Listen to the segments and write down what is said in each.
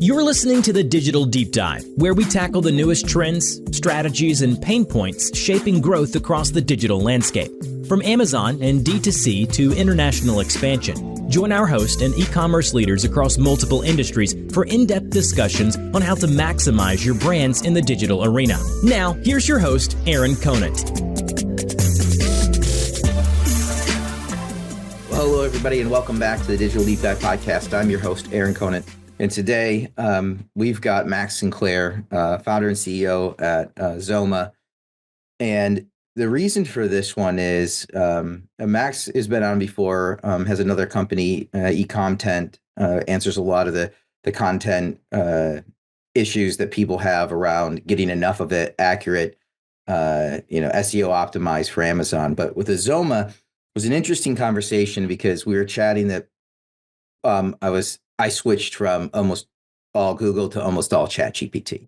You're listening to the Digital Deep Dive, where we tackle the newest trends, strategies, and pain points shaping growth across the digital landscape. From Amazon and D2C to international expansion, join our host and e-commerce leaders across multiple industries for in-depth discussions on how to maximize your brands in the digital arena. Now, here's your host, Aaron Conant. Well, hello, everybody, and welcome back to the Digital Deep Dive podcast. I'm your host, Aaron Conant. And today we've got Max Sinclair, founder and CEO at Azoma. And the reason for this one is Max has been on before, has another company, eCommerce, answers a lot of the content issues that people have around getting enough of it accurate, SEO optimized for Amazon. But with Azoma, it was an interesting conversation because we were chatting that I switched from almost all Google to almost all ChatGPT.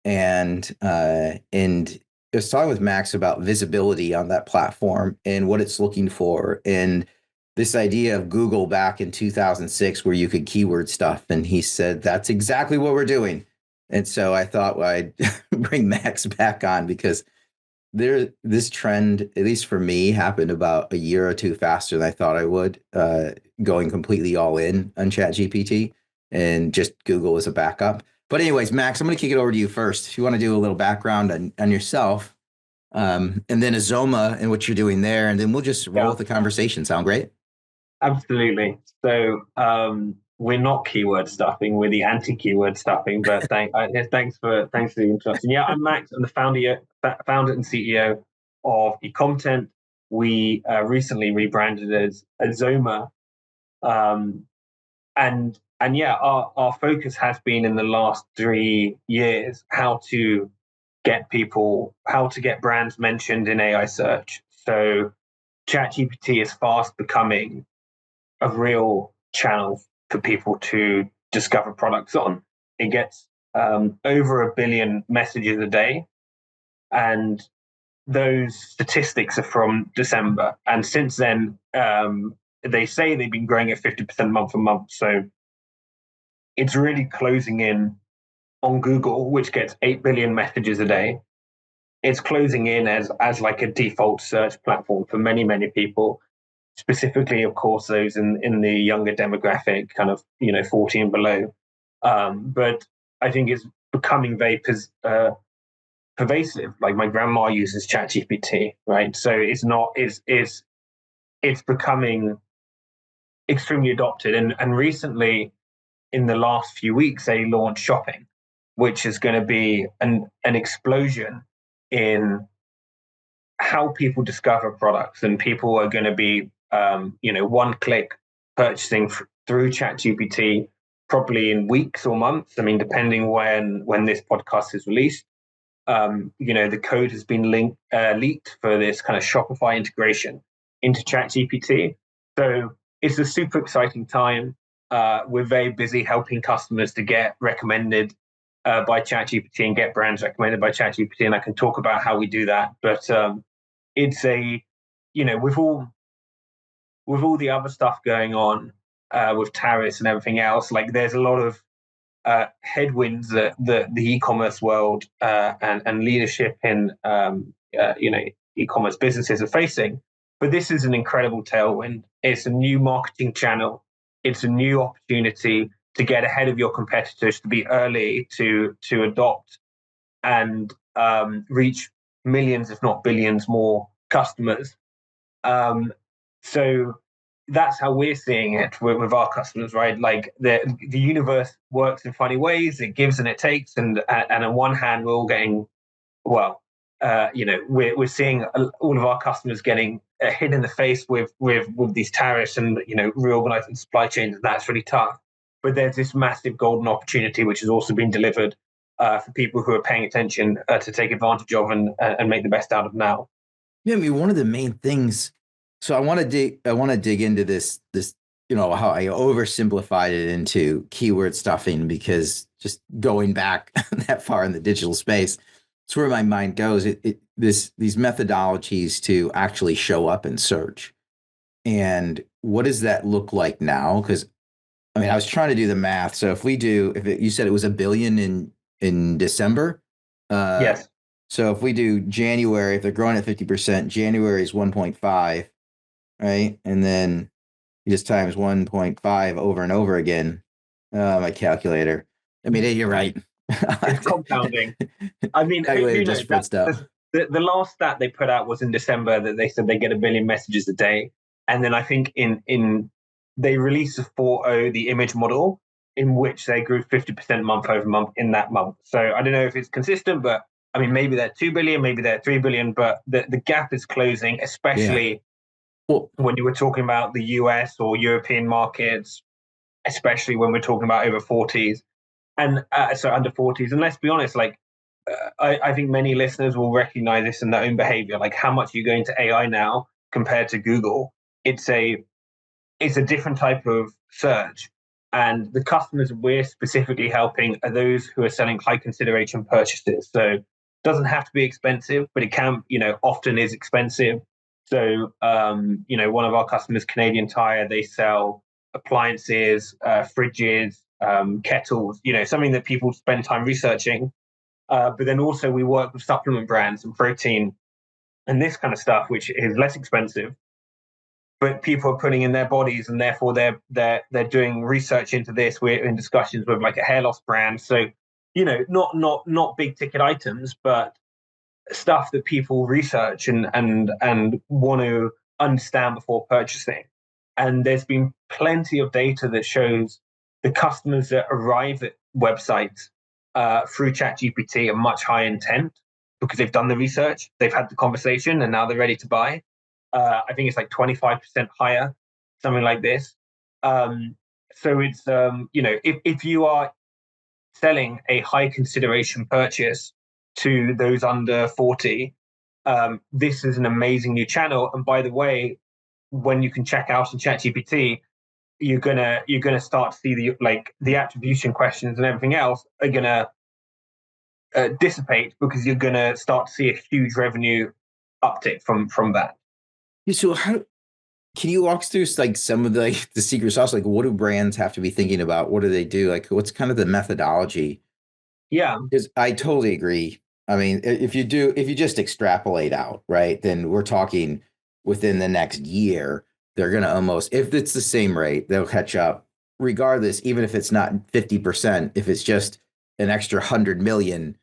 And I was talking with Max about visibility on that platform and what it's looking for. And this idea of Google back in 2006, where you could keyword stuff. And he said, that's exactly what we're doing. And so I thought I'd bring Max back on because this trend, at least for me, happened about a year or two faster than I thought I would, going completely all in on ChatGPT and just Google as a backup. But anyways, Max, I'm going to kick it over to you first. If you want to do a little background on yourself, and then Azoma and what you're doing there, and then we'll just roll with the conversation. Sound great? Absolutely. So we're not keyword stuffing; we're the anti-keyword stuffing. But thanks for the introduction. Yeah, I'm Max. I'm the founder and CEO of eCommerce. We recently rebranded as Azoma, and yeah, our focus has been in the last 3 years how to get brands mentioned in AI search. So ChatGPT is fast becoming a real channel for people to discover products on. It gets over 1 billion messages a day, and those statistics are from December. And since then, they say they've been growing at 50% month on month. So it's really closing in on Google, which gets 8 billion messages a day. It's closing in as like a default search platform for many, many people, specifically, of course, those in the younger demographic, kind of, 40 and below. But I think it's becoming very pervasive. Like my grandma uses ChatGPT, right? So it's becoming extremely adopted. And recently, in the last few weeks, they launched shopping, which is going to be an explosion in how people discover products, and people are going to be one-click purchasing through ChatGPT probably in weeks or months. I mean, depending when this podcast is released. The code has been leaked for this kind of Shopify integration into ChatGPT. So it's a super exciting time. We're very busy helping customers to get recommended by ChatGPT and get brands recommended by ChatGPT, and I can talk about how we do that. But it's with all the other stuff going on with tariffs and everything else, like there's a lot of headwinds that the e-commerce world and leadership in e-commerce businesses are facing. But this is an incredible tailwind. It's a new marketing channel. It's a new opportunity to get ahead of your competitors, to be early, to adopt and reach millions, if not billions, more customers. So that's how we're seeing it with our customers, right? Like the universe works in funny ways. It gives and it takes, and on one hand, we're all getting we're seeing all of our customers getting hit in the face with these tariffs and reorganizing supply chains, and that's really tough. But there's this massive golden opportunity which has also been delivered for people who are paying attention to take advantage of and make the best out of now. Yeah, I mean, one of the main things. So I want to dig into this how I oversimplified it into keyword stuffing, because just going back that far in the digital space, it's where my mind goes. These methodologies to actually show up in search, and what does that look like now? Because I mean, I was trying to do the math. So you said it was a billion in December. Uh, Yes. so if we do January, if they're growing at 50%, January is 1.5, right? And then you just times 1.5 over and over again. My calculator. I mean, you're right. It's compounding. I mean, Calculator just fritzed up. The last stat they put out was in December that they said they get 1 billion messages a day, and then I think in they released a 4.0 the image model in which they grew 50% month over month in that month. So I don't know if it's consistent, but I mean maybe they're 2 billion, maybe they're 3 billion, but the gap is closing, especially when you were talking about the US or European markets, especially when we're talking about over 40s and so under 40s. And let's be honest, like I think many listeners will recognize this in their own behavior. Like how much you go into AI now compared to Google. It's a different type of search. And the customers we're specifically helping are those who are selling high consideration purchases. So it doesn't have to be expensive, but it can, often is expensive. So, one of our customers, Canadian Tire, they sell appliances, fridges, kettles, something that people spend time researching. But then also we work with supplement brands and protein and this kind of stuff, which is less expensive, but people are putting in their bodies, and therefore they're doing research into this. We're in discussions with like a hair loss brand, so not big ticket items, but stuff that people research and want to understand before purchasing. And there's been plenty of data that shows the customers that arrive at websites through ChatGPT are much higher intent because they've done the research, they've had the conversation, and now they're ready to buy. I think it's like 25% higher, something like this. So it's, if you are selling a high consideration purchase to those under 40, this is an amazing new channel. And by the way, when you can check out in ChatGPT, you're gonna start to see the attribution questions and everything else are gonna dissipate because you're gonna start to see a huge revenue uptick from that. So can you walk us through like some of the secret sauce? Like what do brands have to be thinking about? What do they do? Like what's kind of the methodology? Yeah. Because I totally agree. I mean, if you just extrapolate out, right, then we're talking within the next year, they're going to almost, if it's the same rate, they'll catch up regardless, even if it's not 50%, if it's just an extra 100 million,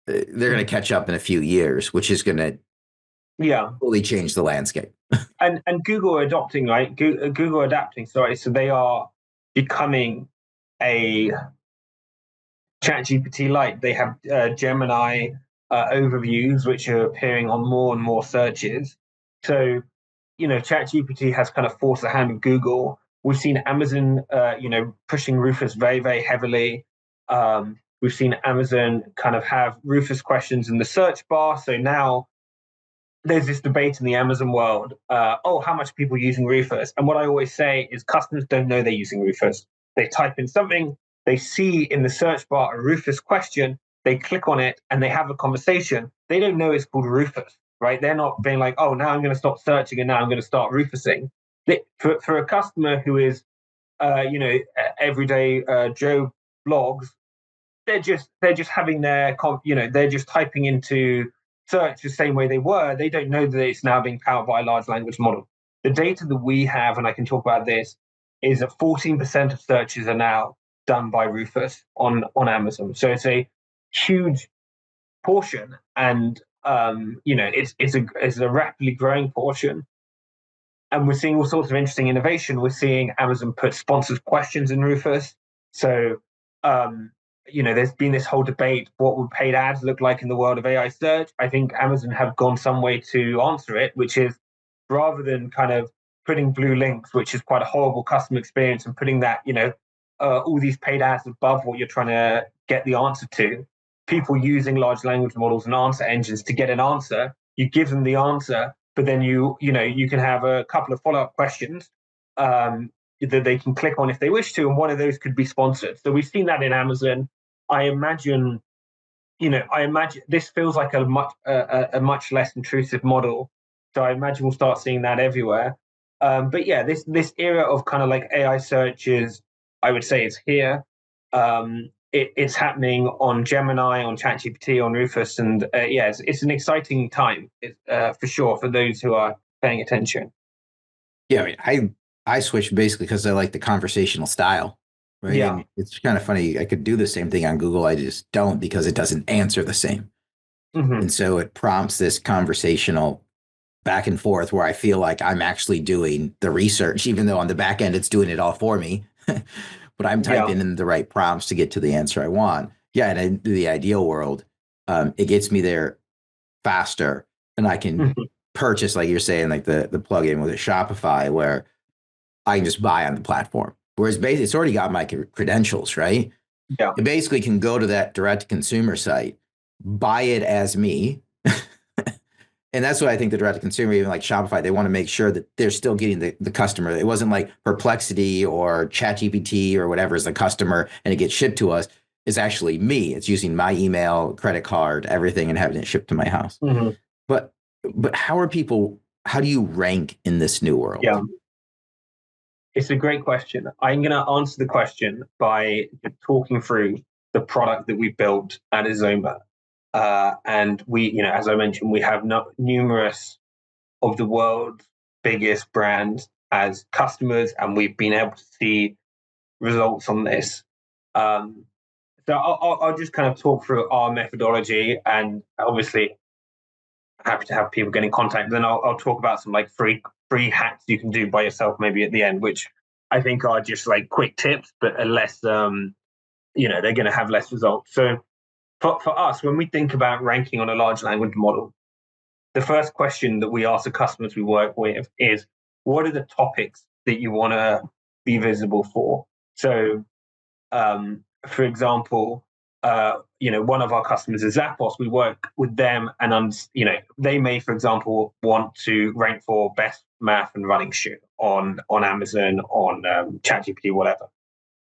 they're going to catch up in a few years, which is going to fully change the landscape. And Google are adopting, right? Google adapting, sorry. So they are becoming a ChatGPT like. They have Gemini overviews, which are appearing on more and more searches. So, ChatGPT has kind of forced the hand of Google. We've seen Amazon, pushing Rufus very, very heavily. We've seen Amazon kind of have Rufus questions in the search bar. So now there's this debate in the Amazon world. How much are people using Rufus? And what I always say is customers don't know they're using Rufus. They type in something, they see in the search bar a Rufus question, they click on it and they have a conversation. They don't know it's called Rufus, right? They're not being like, oh, now I'm going to stop searching and now I'm going to start Rufusing. For a customer who is, everyday Joe blogs, they're just having their, they're just typing into search the same way they were. They don't know that it's now being powered by a large language model. The data that we have, and I can talk about this, is that 14% of searches are now done by Rufus on Amazon. So it's a huge portion, and it's a rapidly growing portion. And we're seeing all sorts of interesting innovation. We're seeing Amazon put sponsored questions in Rufus. So there's been this whole debate, what would paid ads look like in the world of AI search? I think Amazon have gone some way to answer it, which is rather than kind of putting blue links, which is quite a horrible customer experience, and putting that, all these paid ads above what you're trying to get the answer to, people using large language models and answer engines to get an answer, you give them the answer, but then you can have a couple of follow-up questions that they can click on if they wish to, and one of those could be sponsored. So we've seen that in Amazon. I imagine this feels like a much less intrusive model. So I imagine we'll start seeing that everywhere. But yeah, this era of kind of like AI search is I would say it's here. It's happening on Gemini, on ChatGPT, on Rufus, and it's an exciting time for sure for those who are paying attention. Yeah, I switched basically because I like the conversational style, right? Yeah. And it's kind of funny. I could do the same thing on Google. I just don't because it doesn't answer the same. Mm-hmm. And so it prompts this conversational back and forth where I feel like I'm actually doing the research, even though on the back end it's doing it all for me. But I'm typing in the right prompts to get to the answer I want. Yeah, and in the ideal world, it gets me there faster, and I can purchase, like you're saying, like the plugin with a Shopify, where I can just buy on the platform. Whereas basically, it's already got my credentials, right? Yeah. It basically can go to that direct to consumer site, buy it as me. And that's what I think the direct to consumer, even like Shopify, they want to make sure that they're still getting the customer. It wasn't like Perplexity or ChatGPT or whatever is the customer and it gets shipped to us. It's actually me. It's using my email, credit card, everything, and having it shipped to my house. Mm-hmm. But how do you rank in this new world? Yeah. It's a great question. I'm going to answer the question by talking through the product that we built at Azoma. And we, as I mentioned, we have numerous of the world's biggest brands as customers, and we've been able to see results on this. So I'll just kind of talk through our methodology, and obviously happy to have people get in contact. Then I'll talk about some like free hacks you can do by yourself maybe at the end, which I think are just like quick tips, but are less, they're going to have less results. So for us, when we think about ranking on a large language model, the first question that we ask the customers we work with is, what are the topics that you want to be visible for? So, for example, one of our customers is Zappos. We work with them, and they may, for example, want to rank for best math and running shoe on Amazon, on ChatGPT, whatever.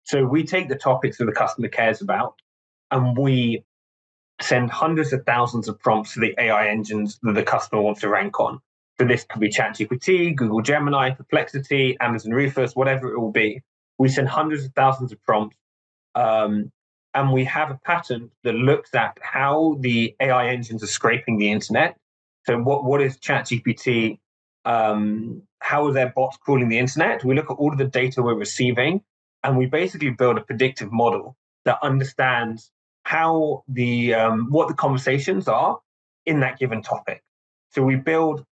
So we take the topics that the customer cares about, and we send hundreds of thousands of prompts to the AI engines that the customer wants to rank on. So this could be ChatGPT, Google Gemini, Perplexity, Amazon Rufus, whatever it will be. We send hundreds of thousands of prompts, and we have a pattern that looks at how the AI engines are scraping the internet. So what is ChatGPT? How are their bots crawling the internet? We look at all of the data we're receiving, and we basically build a predictive model that understands how what the conversations are in that given topic. So we build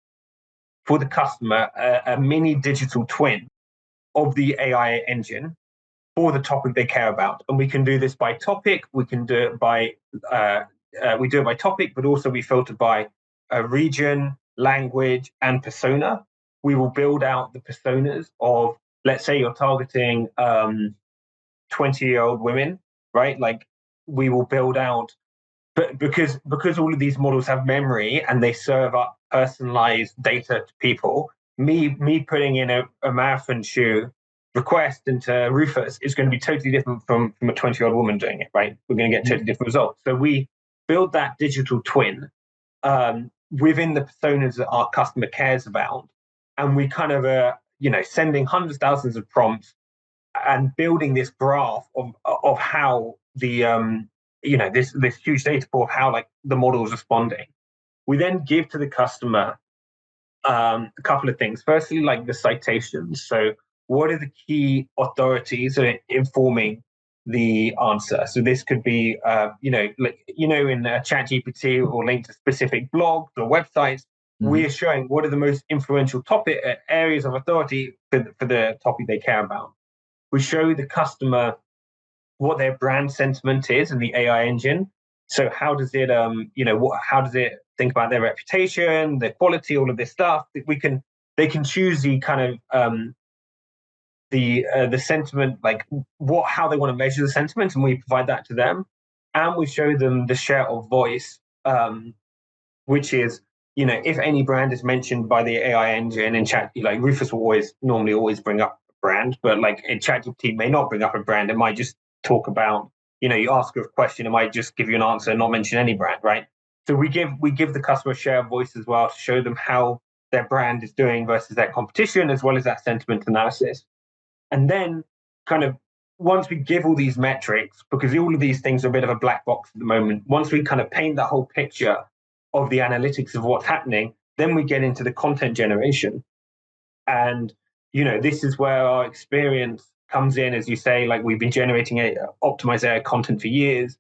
for the customer a mini digital twin of the AI engine for the topic they care about, and we can do this by topic. We can do it by topic, but also we filter by region, language, and persona. We will build out the personas of, let's say, you're targeting 20-year-old women, right? Like, we will build out, but because all of these models have memory and they serve up personalized data to people, me putting in a marathon shoe request into Rufus is going to be totally different from a 20-year-old woman doing it, right? We're going to get totally different results. So we build that digital twin within the personas that our customer cares about, and we kind of sending hundreds of thousands of prompts and building this graph of how the this huge data pool of how like the model is responding. We then give to the customer a couple of things. Firstly, like the citations. So what are the key authorities that are informing the answer? So this could be in ChatGPT or linked to specific blogs or websites. Mm-hmm. We are showing what are the most influential topic areas of authority for the topic they care about. We show the customer what their brand sentiment is in the AI engine. So how does it, how does it think about their reputation, their quality, all of this stuff? They can choose the kind of the sentiment, like how they want to measure the sentiment, and we provide that to them. And we show them the share of voice, which is, if any brand is mentioned by the AI engine in chat, like Rufus will normally always bring up a brand, but like in ChatGPT may not bring up a brand. It might just talk about, you ask a question, it might just give you an answer and not mention any brand, right? So we give the customer a share of voice as well to show them how their brand is doing versus their competition, as well as that sentiment analysis. And then kind of once we give all these metrics, because all of these things are a bit of a black box at the moment, once we kind of paint the whole picture of the analytics of what's happening, then we get into the content generation. And, this is where our experience comes in, as you say, like we've been generating optimized AI content for years.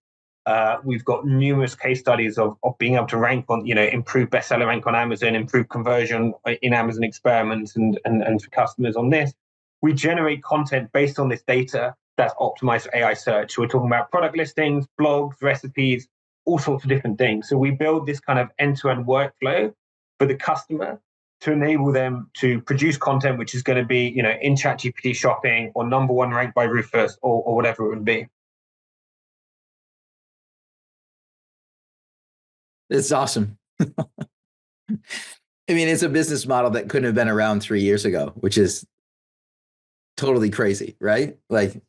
We've got numerous case studies of being able to rank on, improve bestseller rank on Amazon, improve conversion in Amazon experiments and for customers on this. We generate content based on this data that's optimized for AI search. So we're talking about product listings, blogs, recipes, all sorts of different things. So we build this kind of end-to-end workflow for the customer to enable them to produce content which is going to be, in ChatGPT shopping or number one ranked by Rufus or whatever it would be. It's awesome. I mean, it's a business model that couldn't have been around 3 years ago, which is totally crazy, right? Like,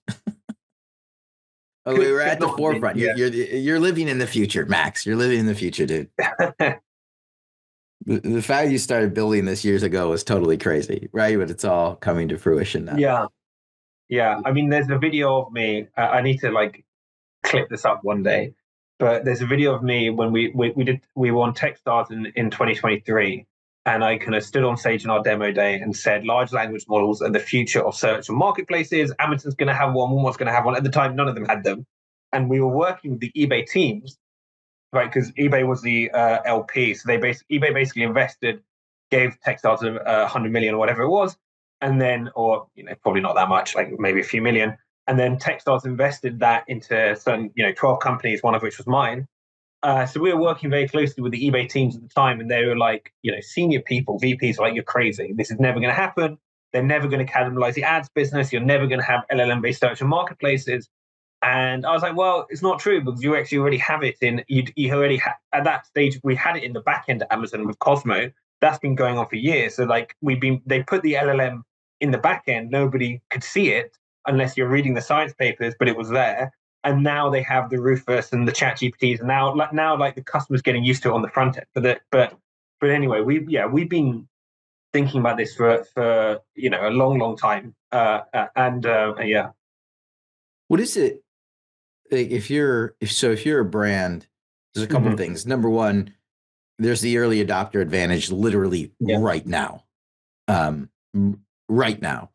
we were at the forefront. Yeah. You're living in the future, Max. You're living in the future, dude. The fact you started building this years ago was totally crazy, right? But it's all coming to fruition now. Yeah. I mean, there's a video of me. I need to clip this up one day. But there's a video of me when we were on Techstars in 2023, and I kind of stood on stage in our demo day and said, large language models are the future of search and marketplaces. Amazon's going to have one, Walmart's going to have one. At the time, none of them had them. And we were working with the eBay teams, right? Because eBay was the LP. So eBay basically invested, gave Techstars 100 million or whatever it was. And then, or probably not that much, like maybe a few million. And then Techstars invested that into certain, 12 companies, one of which was mine. So we were working very closely with the eBay teams at the time, and they were like, senior people, VPs, were like, you're crazy. This is never going to happen. They're never going to cannibalize the ads business. You're never going to have LLM-based search and marketplaces. And I was like, well, it's not true, because you actually already have it in. You already at that stage, we had it in the back end of Amazon with Cosmo. That's been going on for years. So they put the LLM in the back end. Nobody could see it unless you're reading the science papers, but it was there. And now they have the Rufus and the ChatGPTs, and now the customer's getting used to it on the front end. But anyway, we've been thinking about this for a long time. Yeah. What is it? Like if you're a brand, there's a couple of things. Number one, there's the early adopter advantage, literally right now. Right now.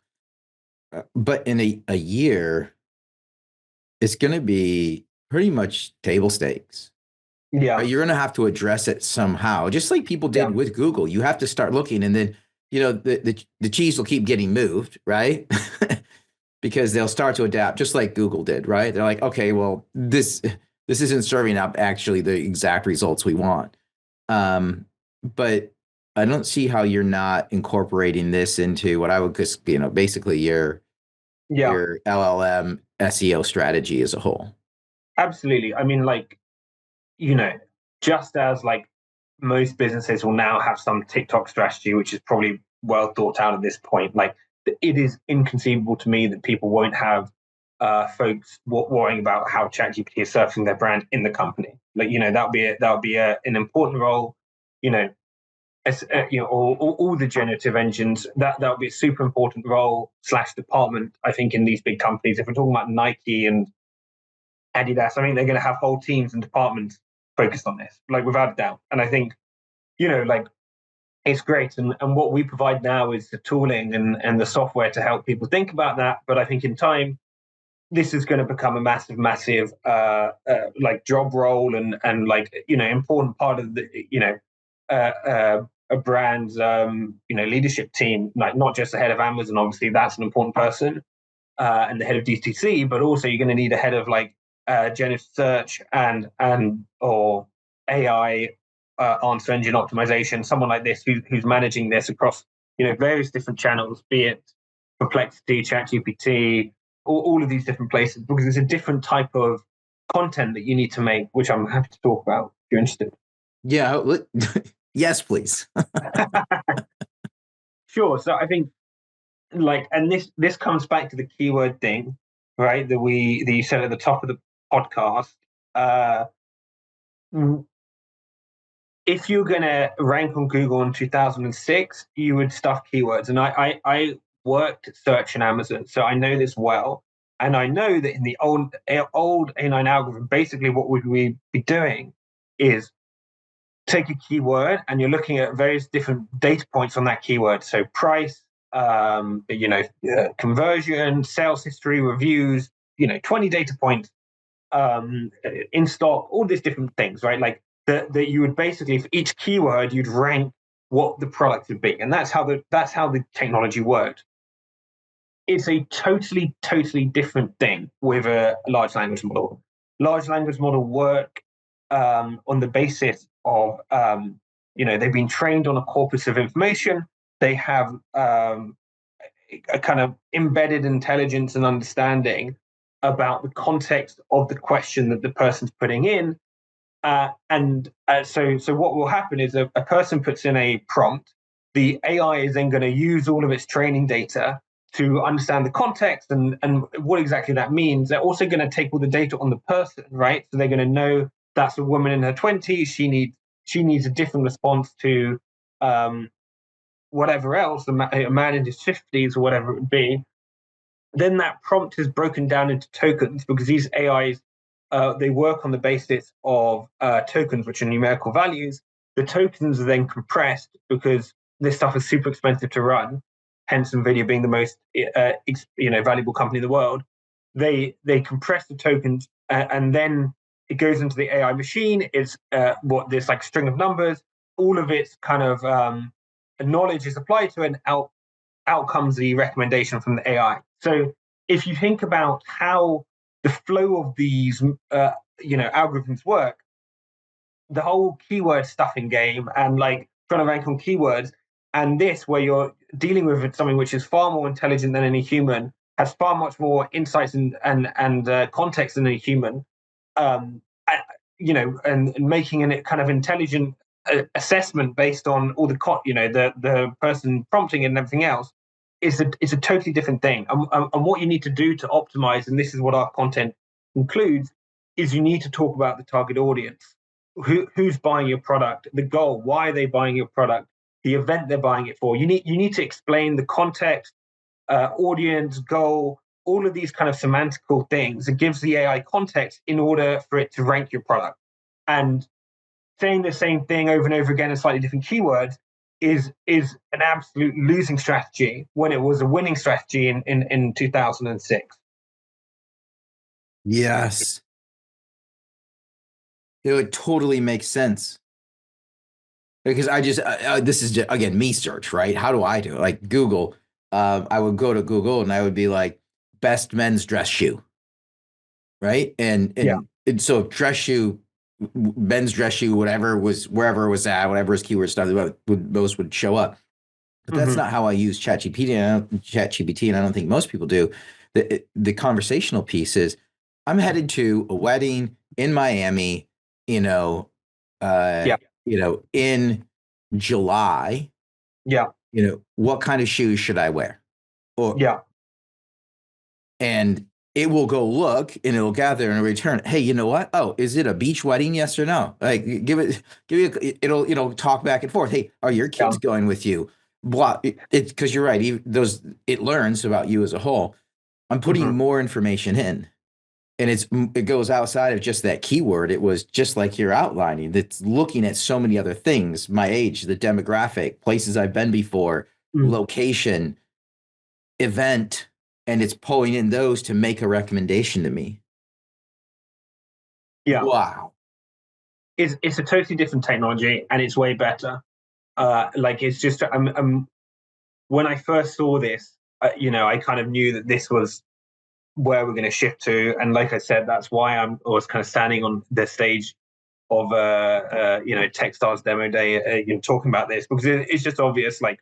But in a year, it's going to be pretty much table stakes. Yeah. Right? You're going to have to address it somehow, just like people did with Google. You have to start looking, and then, the cheese will keep getting moved, right? Because they'll start to adapt, just like Google did, right? They're like, okay, well, this isn't serving up actually the exact results we want. But I don't see how you're not incorporating this into what I would just, basically your LLM SEO strategy as a whole. Absolutely. I mean, just as most businesses will now have some TikTok strategy, which is probably well thought out at this point. It is inconceivable to me that people won't have folks worrying about how ChatGPT is surfacing their brand in the company. That would be an important role. All the generative engines, that would be a super important role / department, I think, in these big companies. If we're talking about Nike and Adidas, I think they're going to have whole teams and departments focused on this, without a doubt. And I think, it's great. And what we provide now is the tooling and the software to help people think about that. But I think in time, this is going to become a massive job role and important part of the, a brand's leadership team, not just the head of Amazon. Obviously, that's an important person, and the head of DTC, but also you're going to need a head of generative search and or AI answer engine optimization. Someone like this who's managing this across various different channels, be it Perplexity, ChatGPT, all of these different places, because it's a different type of content that you need to make, which I'm happy to talk about if you're interested. Yeah. Yes, please. Sure. So I think and this comes back to the keyword thing, right? That you said at the top of the podcast. If you're going to rank on Google in 2006, you would stuff keywords. And I worked at search and Amazon, so I know this well. And I know that in the old A9 algorithm, basically what would we be doing is take a keyword and you're looking at various different data points on that keyword. So price, conversion, sales history, reviews, 20 data points, in stock, all these different things, right? Like that you would basically, for each keyword, you'd rank what the product would be. And that's how the technology worked. It's a totally, totally different thing with a large language model. Large language model work on the basis of, they've been trained on a corpus of information. They have a kind of embedded intelligence and understanding about the context of the question that the person's putting in. So what will happen is a person puts in a prompt. The AI is then going to use all of its training data to understand the context and what exactly that means. They're also going to take all the data on the person, right? So they're going to know that's a woman in her 20s. She needs a different response to whatever else, a man in his 50s or whatever it would be. Then that prompt is broken down into tokens because these AIs, they work on the basis of tokens, which are numerical values. The tokens are then compressed because this stuff is super expensive to run. Hence, NVIDIA being the most valuable company in the world. They compress the tokens and then it goes into the AI machine. It's this like string of numbers. All of its kind of knowledge is applied to it, and out comes the recommendation from the AI. So if you think about how the flow of these algorithms work, the whole keyword stuffing game and like trying to rank on keywords, and this where you're dealing with something which is far more intelligent than any human, has far much more insights and context than a human, and making a kind of intelligent assessment based on all the person prompting it and everything else is a totally different thing. And what you need to do to optimize, and this is what our content includes, is you need to talk about the target audience. Who's buying your product, the goal, why are they buying your product, the event they're buying it for. You need to explain the context, audience, goal, all of these kind of semantical things. It gives the AI context in order for it to rank your product. And saying the same thing over and over again in slightly different keywords is an absolute losing strategy when it was a winning strategy in 2006. Yes. It would totally make sense. Because this is just, again, me search, right? How do I do it? Like Google, I would go to Google and I would be like, best men's dress shoe, right? And so dress shoe, men's dress shoe, whatever was, wherever it was at, whatever his keyword stuff, those would show up. But that's not how I use ChatGPT, and I don't think most people do. The conversational piece is, I'm headed to a wedding in Miami, in July. What kind of shoes should I wear? And it will go look and it'll gather and return. Hey, you know what? Oh, is it a beach wedding? Yes or no? Like it'll talk back and forth. Hey, are your kids going with you? Blah. It's because you're right. It learns about you as a whole. I'm putting more information in, and it goes outside of just that keyword. It was just like you're outlining. It's looking at so many other things: my age, the demographic, places I've been before, location, event, and it's pulling in those to make a recommendation to me. Yeah. Wow. It's a totally different technology, and it's way better. It's just when I first saw this, I kind of knew that this was where we're going to shift to, and like I said, that's why I was kind of standing on the stage of Techstars demo day, talking about this, because it's just obvious. Like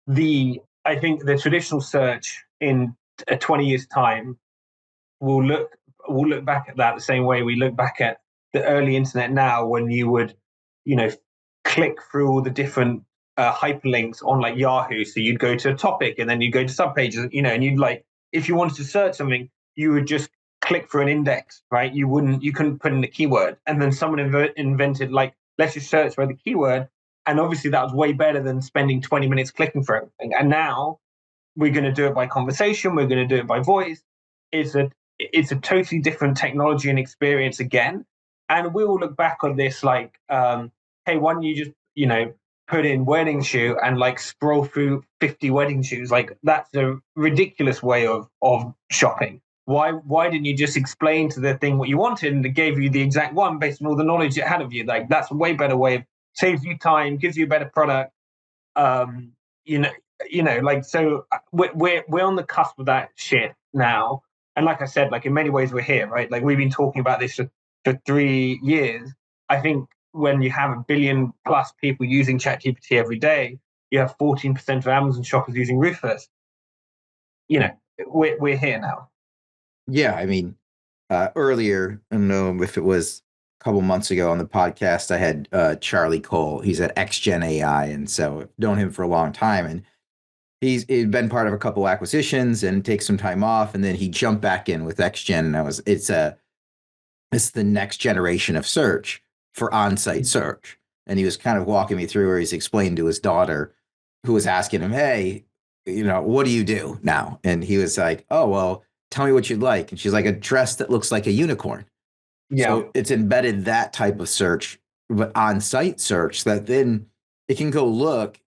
I think the traditional search in 20 years' time will look back at that the same way we look back at the early internet now, when you would, click through all the different hyperlinks on like Yahoo. So you'd go to a topic and then you'd go to subpages, and you'd like, if you wanted to search something, you would just click for an index, right? You couldn't put in the keyword. And then someone invented like, let's just search for the keyword. And obviously that was way better than spending 20 minutes clicking for everything. And now we're going to do it by conversation. We're going to do it by voice. it's a totally different technology and experience again. And we will look back on this like, hey, why don't you just, put in wedding shoe and like scroll through 50 wedding shoes? Like that's a ridiculous way of shopping. Why didn't you just explain to the thing what you wanted and it gave you the exact one based on all the knowledge it had of you? Like that's a way better way of saves you time, gives you a better product. Um, you know, like so we're on the cusp of that shit now. And like I said, like in many ways we're here, right? Like we've been talking about this for 3 years. I think when you have 1 billion plus people using ChatGPT every day, you have 14% of Amazon shoppers using Rufus. We're here now. Yeah, I mean, earlier, I don't know if it was a couple months ago on the podcast, I had Charlie Cole. He's at XGen AI, and so I've known him for a long time, and he'd been part of a couple acquisitions and take some time off, and then he jumped back in with XGen, and it's the next generation of search for on-site search, and he was kind of walking me through where he's explained to his daughter, who was asking him, "Hey, what do you do now?" And he was like, "Oh, well, tell me what you'd like." And she's like, "A dress that looks like a unicorn." Yeah. So it's embedded that type of search, but on-site search that then it can go look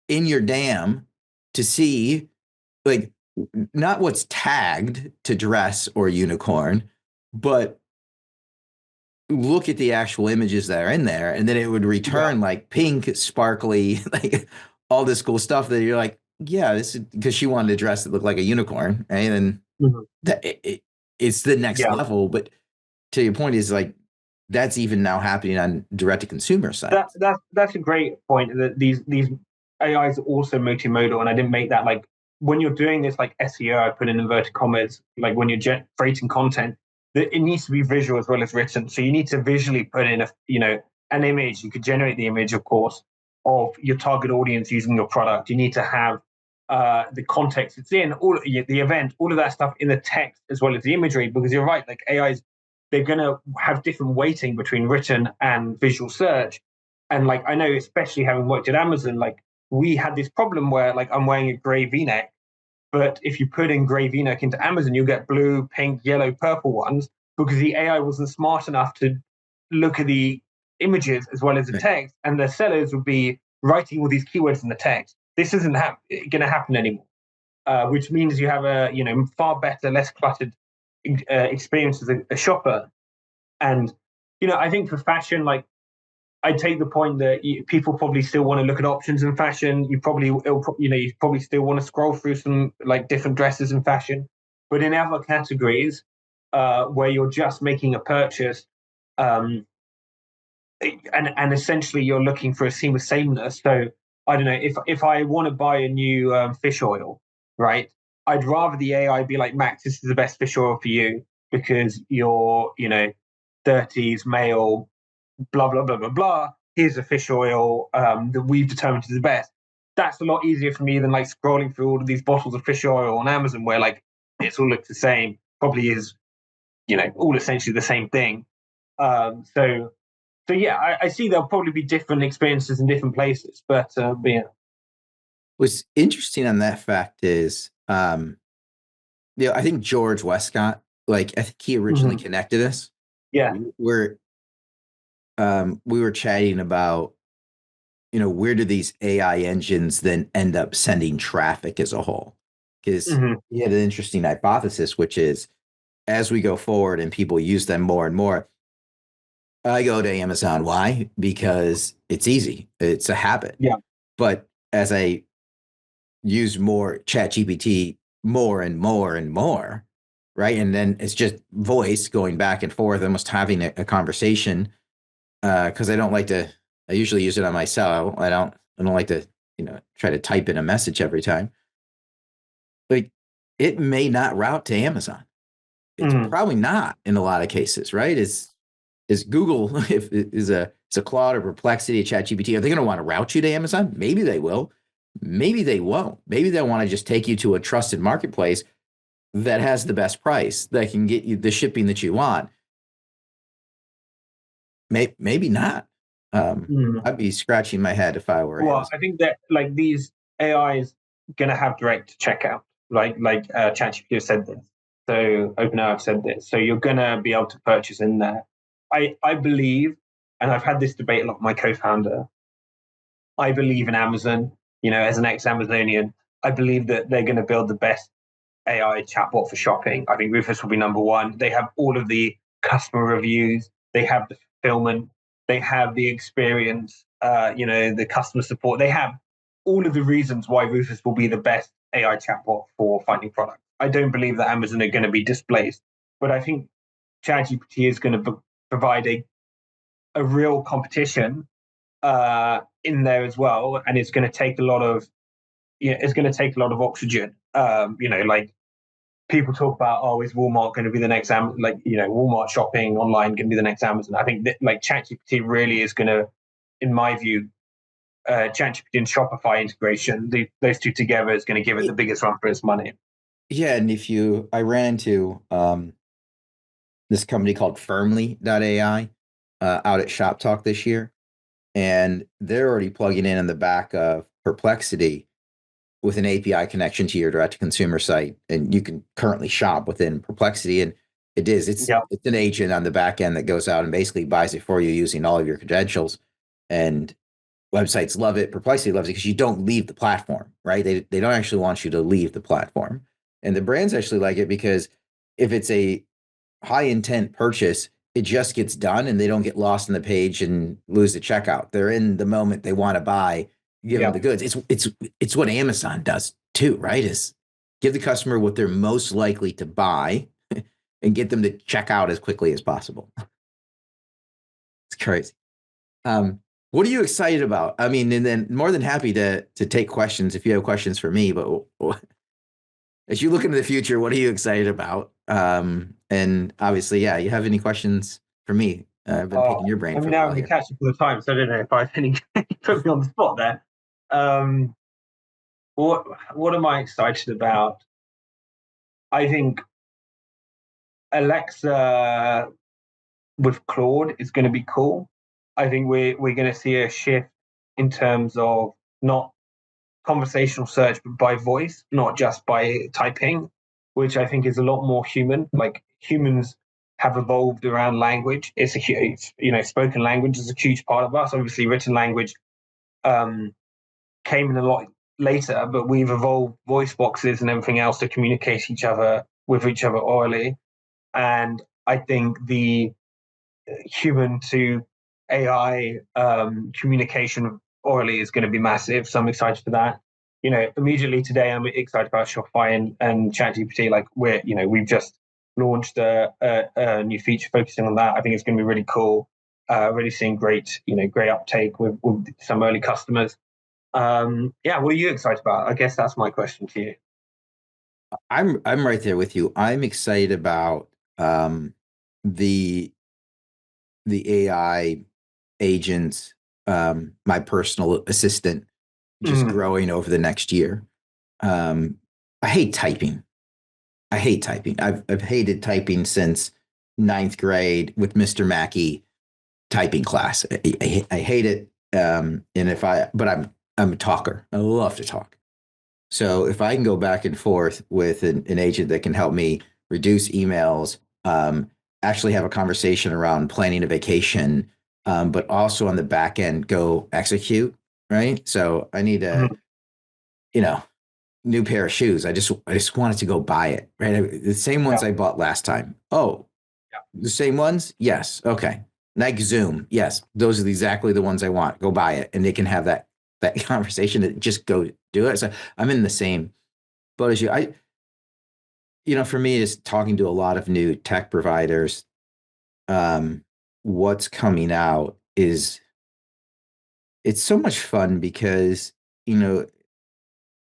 in your dam to see like not what's tagged to dress or unicorn, but look at the actual images that are in there, and then it would return like pink, sparkly, like all this cool stuff that you're like, yeah, this is because she wanted a dress that looked like a unicorn, right? And that it's the next level. But to your point is like that's even now happening on direct to consumer side. That's a great point. That these AIs are also multimodal, and I didn't make that like when you're doing this like SEO, I put in inverted commas, like when you're creating content, that it needs to be visual as well as written. So you need to visually put in an image. You could generate the image, of course, of your target audience using your product. You need to have the context it's in, all the event, all of that stuff in the text as well as the imagery. Because you're right, like AIs, they're going to have different weighting between written and visual search. And like I know, especially having worked at Amazon, like we had this problem where like I'm wearing a gray V-neck, but if you put in gray V-neck into Amazon, you get blue, pink, yellow, purple ones because the AI wasn't smart enough to look at the images as well as the text, and the sellers would be writing all these keywords in the text. This isn't going to happen anymore, which means you have a far better, less cluttered experience as a shopper. And I think for fashion, like I take the point that people probably still want to look at options in fashion. You probably still want to scroll through some like different dresses in fashion, but in other categories where you're just making a purchase, and essentially you're looking for a seamless sameness. So I don't know if I want to buy a new fish oil, right? I'd rather the AI be like, Max, this is the best fish oil for you because you're 30s male, blah blah blah blah blah. Here's a fish oil that we've determined is the best. That's a lot easier for me than like scrolling through all of these bottles of fish oil on Amazon where like it's all looks the same. Probably is, all essentially the same thing. So yeah, I see there'll probably be different experiences in different places, but yeah. What's interesting on that fact is, I think George Westcott, like I think he originally connected us. Yeah. We were chatting about, where do these AI engines then end up sending traffic as a whole? Because he had an interesting hypothesis, which is as we go forward and people use them more and more, I go to Amazon. Why? Because it's easy. It's a habit. Yeah. But as I use more ChatGPT more and more and more, right? And then it's just voice going back and forth, almost having a conversation. Because I usually use it on my cell. I don't like to, try to type in a message every time. Like it may not route to Amazon. It's probably not in a lot of cases, right? Is Google is a Claude or Perplexity, ChatGPT? Are they going to want to route you to Amazon? Maybe they will. Maybe they won't. Maybe they'll want to just take you to a trusted marketplace that has the best price that can get you the shipping that you want. Maybe not. I'd be scratching my head if I were. Well, I think that like these AIs going to have direct checkout, like ChatGPT said this. So OpenAI have said this. So you're going to be able to purchase in there. I believe, and I've had this debate a lot with my co-founder, I believe in Amazon, as an ex-Amazonian, I believe that they're going to build the best AI chatbot for shopping. I think Rufus will be number one. They have all of the customer reviews. They have the fulfillment. They have the experience, the customer support. They have all of the reasons why Rufus will be the best AI chatbot for finding products. I don't believe that Amazon are going to be displaced, but I think ChatGPT is going to provide a real competition in there as well, and it's going to take a lot of oxygen. Like people talk about, oh, is Walmart going to be the next Walmart shopping online going to be the next Amazon? I think that like ChatGPT really is going to, in my view, ChatGPT and Shopify integration, those two together is going to give it the biggest run for its money. Yeah, and I ran into this company called Firmly.ai out at Shop Talk this year, and they're already plugging in the back of Perplexity with an API connection to your direct-to-consumer site, and you can currently shop within Perplexity, and it's an agent on the back end that goes out and basically buys it for you using all of your credentials, and websites love it. Perplexity loves it because you don't leave the platform, right? They don't actually want you to leave the platform, and the brands actually like it because if it's a high intent purchase, it just gets done and they don't get lost in the page and lose the checkout. They're in the moment they want to buy, give them the goods. It's what Amazon does too, right? Is give the customer what they're most likely to buy and get them to check out as quickly as possible. It's crazy. What are you excited about? I mean, and then more than happy to take questions if you have questions for me, but as you look into the future, what are you excited about? And obviously, yeah, you have any questions for me? I've been picking your brain for a while. I'm catching all the time, so I don't know if I have any put me on the spot there. What am I excited about? I think Alexa with Claude is going to be cool. I think we're going to see a shift in terms of not conversational search, but by voice, not just by typing, which I think is a lot more human. Like humans have evolved around language. It's a huge, spoken language is a huge part of us. Obviously, written language came in a lot later, but we've evolved voice boxes and everything else to communicate with each other orally. And I think the human to AI communication orally is going to be massive. So I'm excited for that. Immediately today, I'm excited about Shopify and ChatGPT. Like we've just launched a new feature focusing on that. I think it's going to be really cool. Really seeing great uptake with some early customers. What are you excited about? I guess that's my question to you. I'm right there with you. I'm excited about the AI agents, my personal assistant, just growing over the next year. I hate typing. I've hated typing since 9th grade with Mr. Mackey typing class. I hate it. But I'm a talker. I love to talk. So if I can go back and forth with an agent that can help me reduce emails, actually have a conversation around planning a vacation, but also on the back end go execute, right? So I need a, new pair of shoes. I just wanted to go buy it, right? The same ones I bought last time. Oh, the same ones? Yes. Okay. Nike Zoom. Yes. Those are exactly the ones I want. Go buy it. And they can have that conversation to just go do it. So I'm in the same boat as you. For me, is talking to a lot of new tech providers. What's coming out it's so much fun because,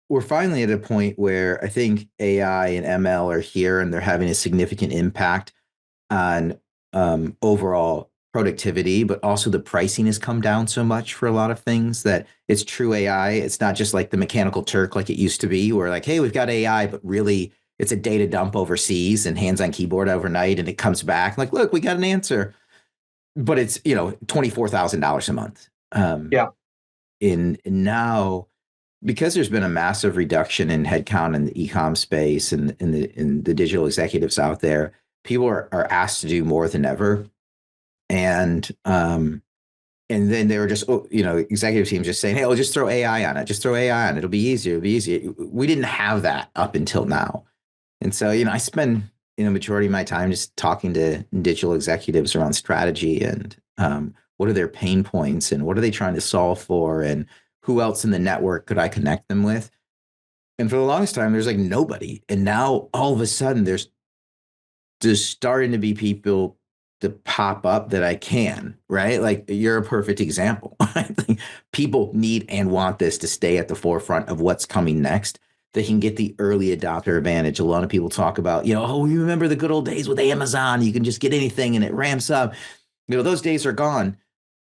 we're finally at a point where I think AI and ML are here and they're having a significant impact on overall productivity, but also the pricing has come down so much for a lot of things that it's true AI. It's not just like the Mechanical Turk like it used to be, where like, hey, we've got AI, but really it's a data dump overseas and hands on keyboard overnight, and it comes back like, look, we got an answer, but it's $24,000 a month. And now because there's been a massive reduction in headcount in the e-com space and in the digital executives out there, people are asked to do more than ever. And then they were just, executive teams just saying, hey, just throw AI on it. Just throw AI on it. It'll be easier. It'll be easier. We didn't have that up until now. And so, I spend, majority of my time just talking to digital executives around strategy and what are their pain points and what are they trying to solve for and who else in the network could I connect them with? And for the longest time, there's like nobody. And now all of a sudden there's starting to be people to pop up that I can, right? Like you're a perfect example. I think people need and want this to stay at the forefront of what's coming next. They can get the early adopter advantage. A lot of people talk about, we remember the good old days with Amazon. You can just get anything and it ramps up. Those days are gone.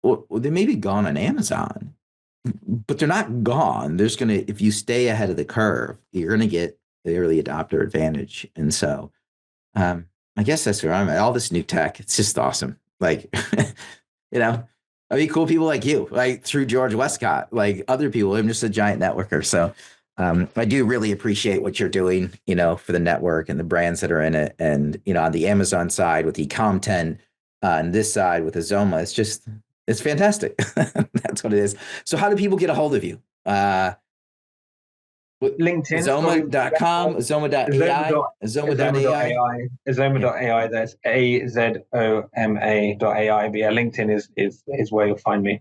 Well, they may be gone on Amazon, but they're not gone. If you stay ahead of the curve, you're going to get the early adopter advantage. And so, I guess that's where I'm at. All this new tech, it's just awesome. Like, I mean, cool people like you, like through George Westcott, like other people. I'm just a giant networker. So I do really appreciate what you're doing, for the network and the brands that are in it. And, on the Amazon side with e-content, on this side with Azoma, it's fantastic. That's what it is. So how do people get a hold of you? LinkedIn. Azoma.com, Azoma.ai, Azoma.ai. Azoma.ai. That's AZOMA.ai. But yeah, LinkedIn is where you'll find me.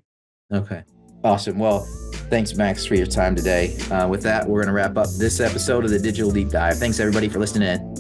Okay. Awesome. Well, thanks, Max, for your time today. With that, we're going to wrap up this episode of the Digital Deep Dive. Thanks, everybody, for listening in.